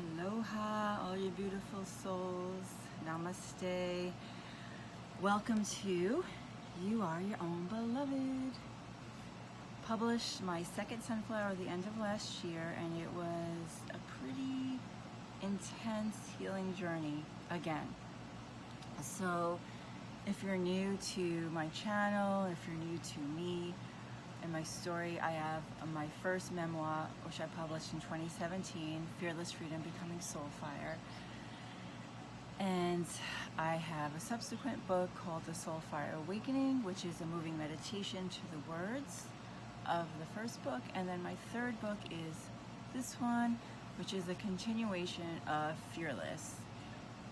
Aloha, all you beautiful souls. Namaste. Welcome to You Are Your Own Beloved. Published my second Sunflower at the end of last year, and it was a pretty intense healing journey again. So if you're new to my channel, if you're new to me and my story, I have my first memoir, which I published in 2017, Fearless Freedom Becoming SoulFire. And I have a subsequent book called The Soulfire Awakening, which is a moving meditation to the words of the first book. And then my third book is this one, which is a continuation of Fearless.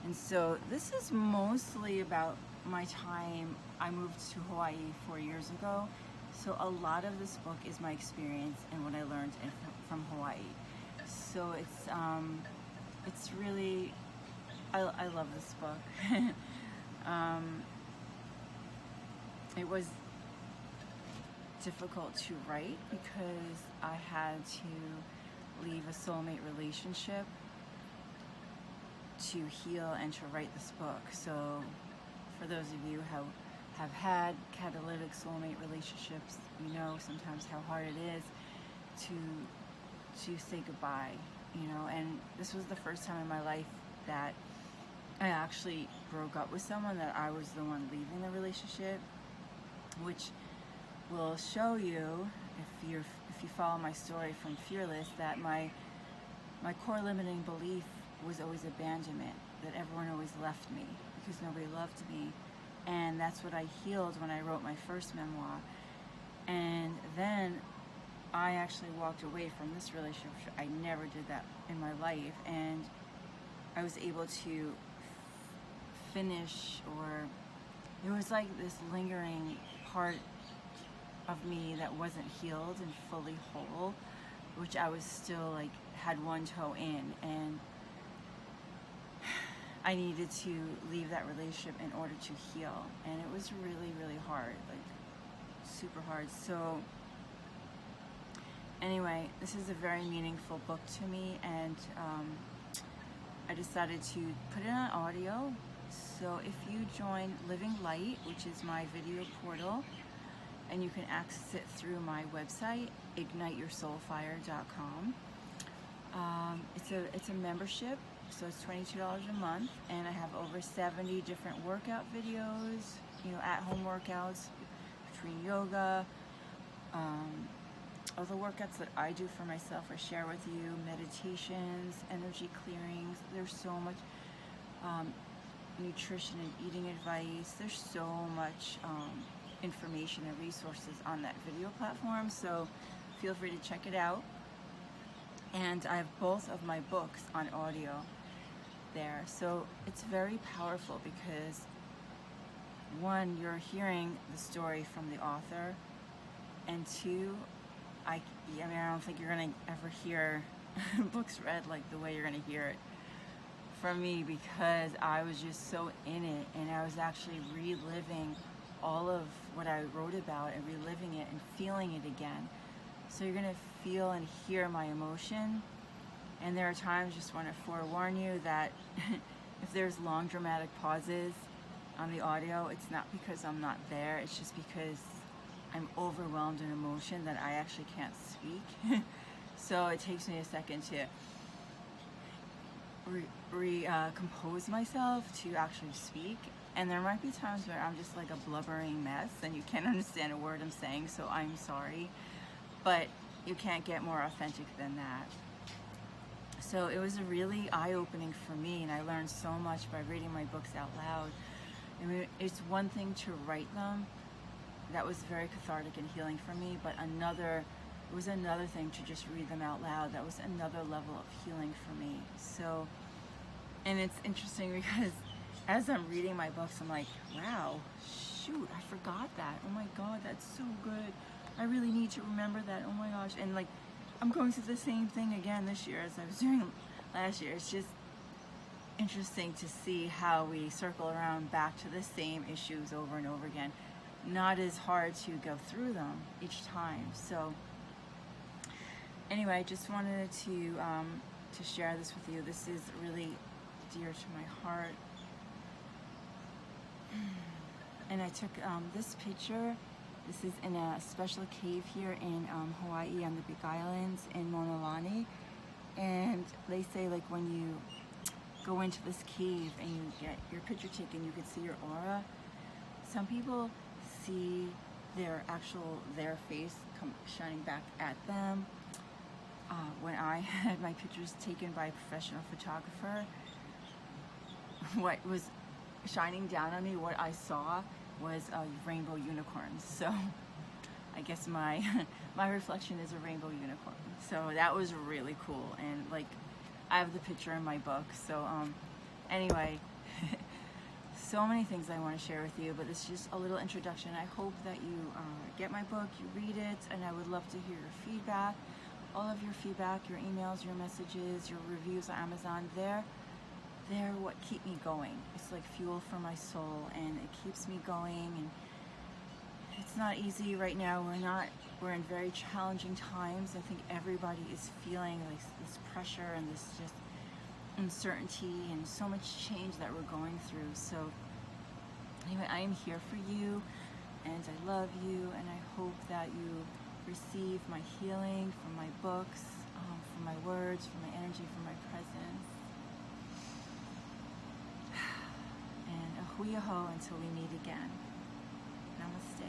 And so this is mostly about my time. I moved to Hawaii 4 years ago. So a lot of this book is my experience and what I learned from Hawaii. So it's really, I love this book. It was difficult to write because I had to leave a soulmate relationship to heal and to write this book. So for those of you who have had catalytic soulmate relationships, you know sometimes how hard it is to say goodbye, you know. And this was the first time in my life that I actually broke up with someone, that I was the one leaving the relationship, which will show you, if you follow my story from Fearless, that my core limiting belief was always abandonment, that everyone always left me because nobody loved me. And that's what I healed when I wrote my first memoir. And then I actually walked away from this relationship. I never did that in my life. And I was able to finish, or it was like this lingering part of me that wasn't healed and fully whole, which I was still like, had one toe in. And I needed to leave that relationship in order to heal, and it was really, really hard, like super hard. So anyway, this is a very meaningful book to me, and I decided to put it on audio. So if you join Living Light, which is my video portal, and you can access it through my website, igniteyoursoulfire.com. It's a membership. So it's $22 a month, and I have over 70 different workout videos, you know, at-home workouts between yoga, other workouts that I do for myself, I share with you, meditations, energy clearings. There's so much nutrition and eating advice. There's so much information and resources on that video platform, so feel free to check it out. And I have both of my books on audio there, so it's very powerful because, one, you're hearing the story from the author, and two, I don't think you're gonna ever hear books read like the way you're gonna hear it from me, because I was just so in it, and I was actually reliving all of what I wrote about and reliving it and feeling it again. So you're gonna feel and hear my emotion. And there are times, just want to forewarn you, that if there's long dramatic pauses on the audio, it's not because I'm not there, it's just because I'm overwhelmed in emotion that I actually can't speak. So it takes me a second to compose myself to actually speak. And there might be times where I'm just like a blubbering mess and you can't understand a word I'm saying, so I'm sorry. But you can't get more authentic than that. So it was really eye-opening for me, and I learned so much by reading my books out loud. I mean, it's one thing to write them. That was very cathartic and healing for me, but it was another thing to just read them out loud. That was another level of healing for me. So, and it's interesting because as I'm reading my books, I'm like, wow, shoot, I forgot that. Oh my God, that's so good. I really need to remember that. Oh my gosh. And like, I'm going through the same thing again this year as I was doing last year. It's just interesting to see how we circle around back to the same issues over and over again. Not as hard to go through them each time. So anyway, I just wanted to to share this with you. This is really dear to my heart. And I took this picture. This is in a special cave here in Hawaii on the Big Islands in Monolani. And they say, like, when you go into this cave and you get your picture taken, you can see your aura. Some people see their face come shining back at them. When I had my pictures taken by a professional photographer, what was shining down on me, what I saw was rainbow unicorns. So I guess my reflection is a rainbow unicorn. So that was really cool, and like I have the picture in my book. So anyway, so many things I want to share with you, but this is just a little introduction. I hope that you get my book, you read it, and I would love to hear your feedback. All of your feedback, your emails, your messages, your reviews on Amazon, they're what keep me going. It's like fuel for my soul, and it keeps me going. And it's not easy right now. We're in very challenging times. I think everybody is feeling like this pressure and this just uncertainty and so much change that we're going through. So anyway, I am here for you, and I love you, and I hope that you receive my healing from my books, from my words, from my energy, from my presence. And a hui aho until we meet again. Namaste.